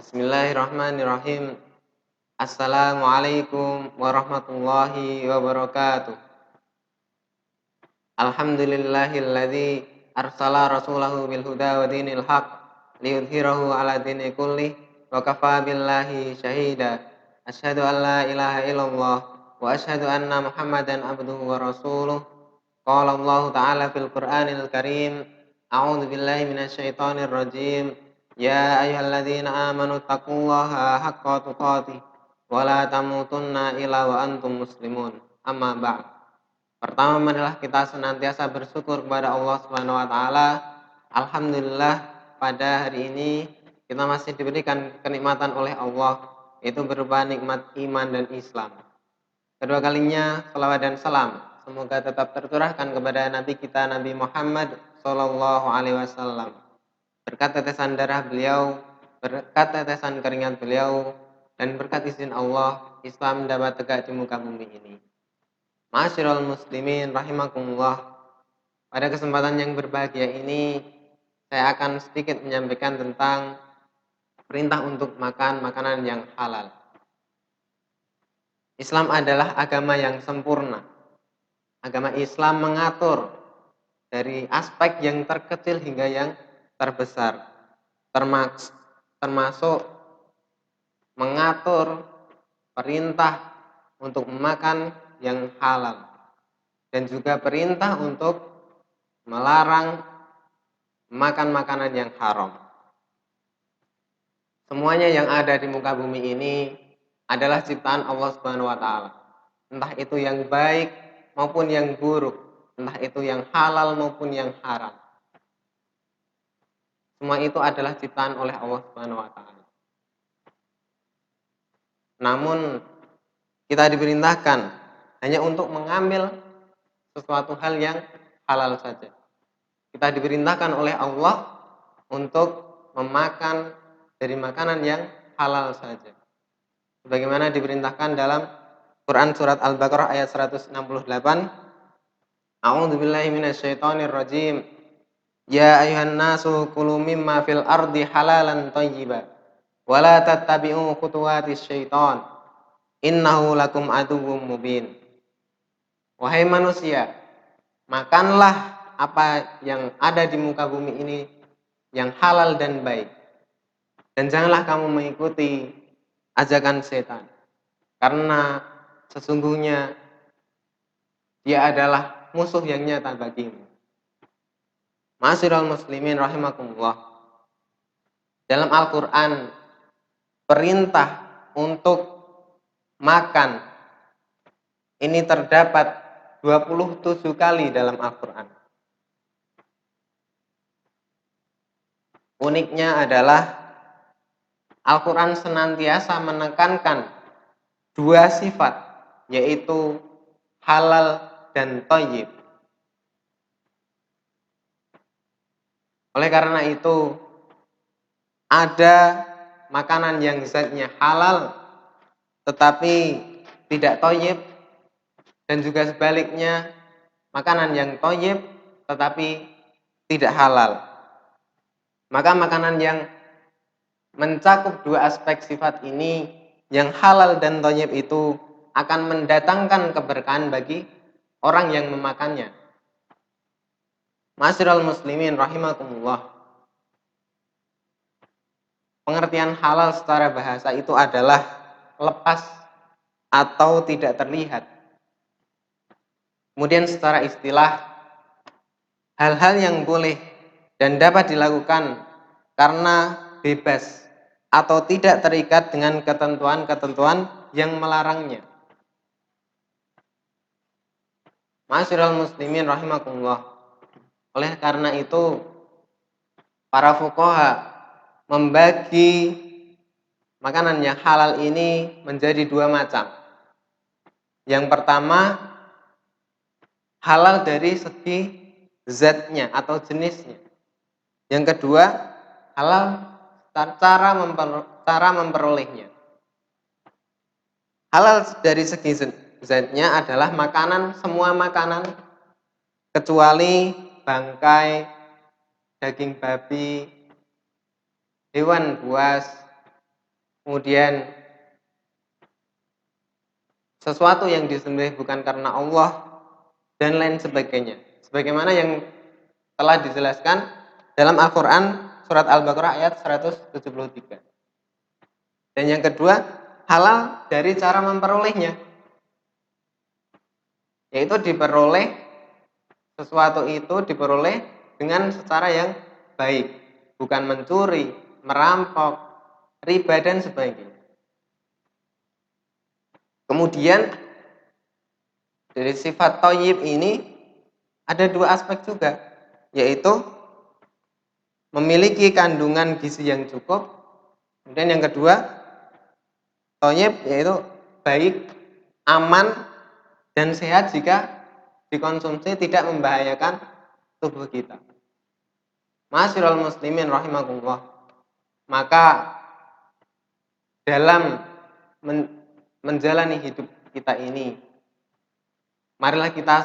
Bismillahirrahmanirrahim. Assalamualaikum warahmatullahi wabarakatuh. Alhamdulillahilladzi arsala rasulahu bil huda wa dinil haq liyudhhirahu ala dini kullih wa kafa billahi syahida. Asyhadu an la ilaha illallah wa asyhadu anna Muhammadan abduhu wa rasuluh. Qala Allah ta'ala fil Qur'anil Karim. A'udzu billahi minasyaitonir rajim. Ya ayyuhalladzina amanu taqullaha haqqa tuqatih wa la tamutunna illa wa antum muslimun. Amma ba'd. Pertama adalah kita senantiasa bersyukur kepada Allah Subhanahu wa taala. Alhamdulillah pada hari ini kita masih diberikan kenikmatan oleh Allah, yaitu berupa nikmat iman dan Islam. Kedua kalinya salawat dan salam semoga tetap tercurahkan kepada Nabi kita Nabi Muhammad Sallallahu Alaihi Wasallam. Berkat tetesan darah beliau, berkat tetesan keringat beliau, dan berkat izin Allah, Islam dapat tegak di muka bumi ini. Ma'asyiral muslimin rahimakumullah. Pada kesempatan yang berbahagia ini, saya akan sedikit menyampaikan tentang perintah untuk makan makanan yang halal. Islam adalah agama yang sempurna. Agama Islam mengatur dari aspek yang terkecil hingga yang terbesar, termasuk mengatur perintah untuk makan yang halal dan juga perintah untuk melarang makan makanan yang haram. Semuanya yang ada di muka bumi ini adalah ciptaan Allah Subhanahu wa taala. Entah itu yang baik maupun yang buruk, entah itu yang halal maupun yang haram. Semua itu adalah ciptaan oleh Allah Subhanahu wa taala. Namun kita diperintahkan hanya untuk mengambil sesuatu hal yang halal saja. Kita diperintahkan oleh Allah untuk memakan dari makanan yang halal saja. Sebagaimana diperintahkan dalam Quran surat Al-Baqarah ayat 168. A'udzubillahi minasyaitonir rajim. Ya ayuhan nasu kulu mimma fil ardi halalan thayyiba wa la tattabi'u khutuwatis syaiton innahu lakum aduwwum mubin. Wahai manusia, makanlah apa yang ada di muka bumi ini yang halal dan baik, dan janganlah kamu mengikuti ajakan setan, karena sesungguhnya dia adalah musuh yang nyata bagimu. Ma'asyiral muslimin rahimakumullah. Dalam Al-Quran, perintah untuk makan ini terdapat 27 kali dalam Al-Quran. Uniknya adalah Al-Quran senantiasa menekankan dua sifat, yaitu halal dan thayyib. Oleh karena itu, ada makanan yang zatnya halal tetapi tidak thayyib, dan juga sebaliknya makanan yang thayyib tetapi tidak halal. Maka makanan yang mencakup dua aspek sifat ini, yang halal dan thayyib, itu akan mendatangkan keberkahan bagi orang yang memakannya. Ma'asyiral muslimin rahimakumullah. Pengertian halal secara bahasa itu adalah lepas atau tidak terlihat. Kemudian secara istilah, hal-hal yang boleh dan dapat dilakukan karena bebas atau tidak terikat dengan ketentuan-ketentuan yang melarangnya. Ma'asyiral muslimin rahimakumullah. Oleh karena itu, para fuqaha membagi makanan yang halal ini menjadi dua macam. Yang pertama, halal dari segi zatnya atau jenisnya. Yang kedua, halal cara memperolehnya. Halal dari segi zatnya adalah semua makanan kecuali bangkai, daging babi, hewan buas, kemudian sesuatu yang disembelih bukan karena Allah, dan lain sebagainya. Sebagaimana yang telah dijelaskan dalam Al-Quran surat Al-Baqarah ayat 173. Dan yang kedua, halal dari cara memperolehnya, yaitu sesuatu itu diperoleh dengan secara yang baik, bukan mencuri, merampok, riba dan sebagainya. Kemudian dari sifat thayyib ini ada dua aspek juga, yaitu memiliki kandungan gizi yang cukup. Kemudian yang kedua, thayyib yaitu baik, aman dan sehat jika dikonsumsi tidak membahayakan tubuh kita. Ma'asyiral muslimin rahimakumullah. Maka dalam menjalani hidup kita ini, marilah kita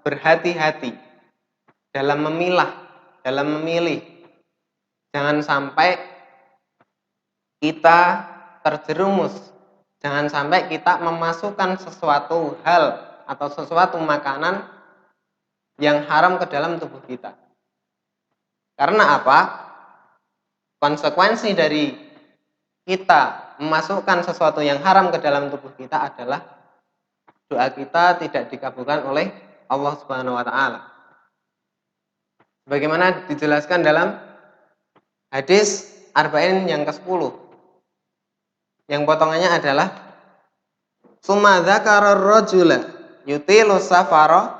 berhati-hati dalam memilah, dalam memilih. Jangan sampai kita terjerumus, jangan sampai kita memasukkan sesuatu hal atau sesuatu makanan yang haram ke dalam tubuh kita. Karena apa? Konsekuensi dari kita memasukkan sesuatu yang haram ke dalam tubuh kita adalah doa kita tidak dikabulkan oleh Allah Subhanahu wa taala. Sebagaimana dijelaskan dalam hadis Arba'in yang ke-10. Yang potongannya adalah summa dzakara ar-rajula yutilu safara.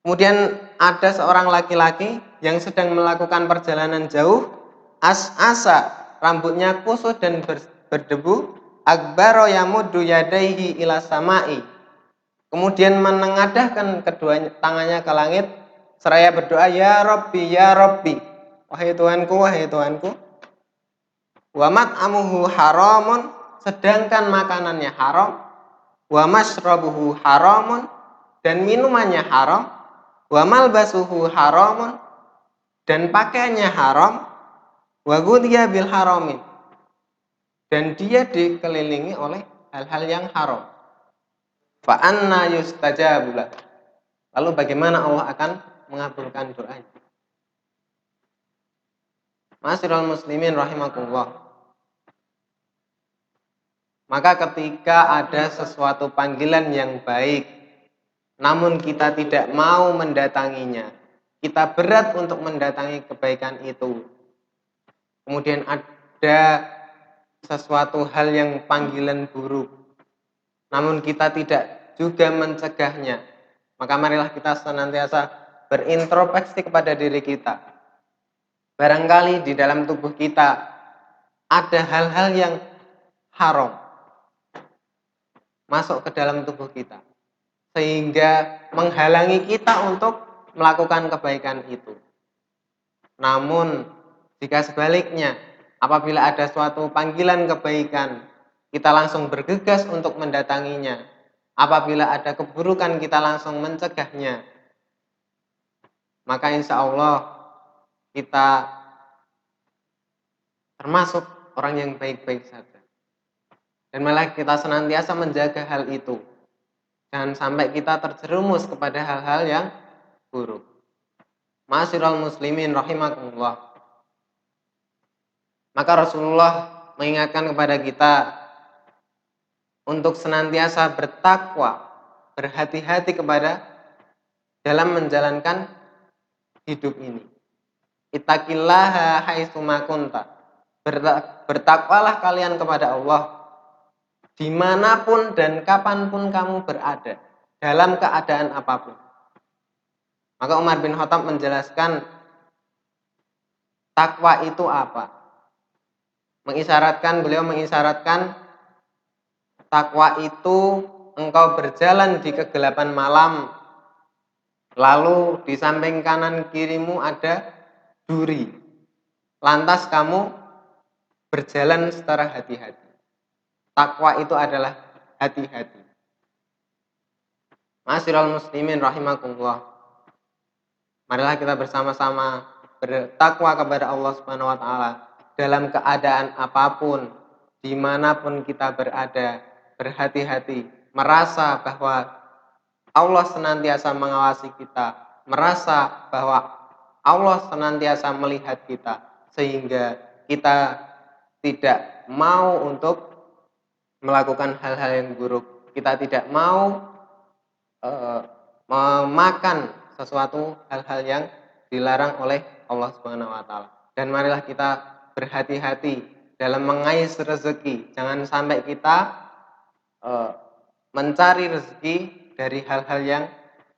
Kemudian ada seorang laki-laki yang sedang melakukan perjalanan jauh, as'asa, rambutnya kusut dan berdebu, akbaro yamuddu yadaihi ila samai. Kemudian menengadahkan kedua tangannya ke langit seraya berdoa, ya Rabbi, wahai Tuhanku, wahai Tuhanku. Wa mat'amuhu haramun, sedangkan makanannya haram. Wa mashrabuhu haramun, dan minumannya haram. Wa malbasuhu haramun, dan pakaiannya haram. Wa ghudhiya bil haramin, dan dia dikelilingi oleh hal-hal yang haram. Fa anna yustajabu lahu. Lalu bagaimana Allah akan mengabulkan doanya? Ma'asyiral muslimin rahimakumullah. Maka ketika ada sesuatu panggilan yang baik, namun kita tidak mau mendatanginya, kita berat untuk mendatangi kebaikan itu. Kemudian ada sesuatu hal yang panggilan buruk, namun kita tidak juga mencegahnya, maka marilah kita senantiasa berintrospeksi kepada diri kita. Barangkali di dalam tubuh kita ada hal-hal yang haram masuk ke dalam tubuh kita, sehingga menghalangi kita untuk melakukan kebaikan itu. Namun jika sebaliknya, apabila ada suatu panggilan kebaikan, kita langsung bergegas untuk mendatanginya. Apabila ada keburukan, kita langsung mencegahnya. Maka insya Allah kita termasuk orang yang baik-baik saja. Dan malah kita senantiasa menjaga hal itu. Jangan sampai kita terjerumus kepada hal-hal yang buruk. Ma'asyiral muslimin rahimakumullah. Maka Rasulullah mengingatkan kepada kita untuk senantiasa bertakwa, berhati-hati kepada dalam menjalankan hidup ini. Ittaqillaha haitsu ma kunta. Bertakwalah kalian kepada Allah dimanapun dan kapanpun kamu berada, dalam keadaan apapun. Maka Umar bin Khattab menjelaskan takwa itu apa? Beliau mengisyaratkan takwa itu engkau berjalan di kegelapan malam, lalu di samping kanan kirimu ada duri, lantas kamu berjalan secara hati-hati. Takwa itu adalah hati-hati. Ma'asyiral muslimin rahimakumullah. Marilah kita bersama-sama bertakwa kepada Allah Subhanahu wa taala dalam keadaan apapun, dimanapun kita berada, berhati-hati, merasa bahwa Allah senantiasa mengawasi kita, merasa bahwa Allah senantiasa melihat kita, sehingga kita tidak mau untuk melakukan hal-hal yang buruk. Kita tidak mau memakan sesuatu hal-hal yang dilarang oleh Allah Subhanahu wa taala. Dan marilah kita berhati-hati dalam mengais rezeki. Jangan sampai kita mencari rezeki dari hal-hal yang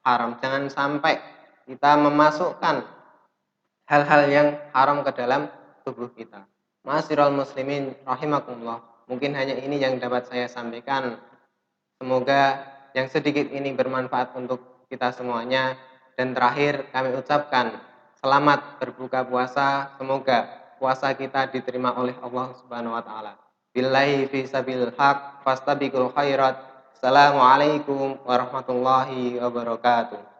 haram. Jangan sampai kita memasukkan hal-hal yang haram ke dalam tubuh kita. Ma'asyiral muslimin rahimakumullah. Mungkin hanya ini yang dapat saya sampaikan. Semoga yang sedikit ini bermanfaat untuk kita semuanya. Dan terakhir kami ucapkan selamat berbuka puasa. Semoga puasa kita diterima oleh Allah Subhanahu wa taala. Billahi fi sabil haq fastabiqul khairat. Assalamualaikum warahmatullahi wabarakatuh.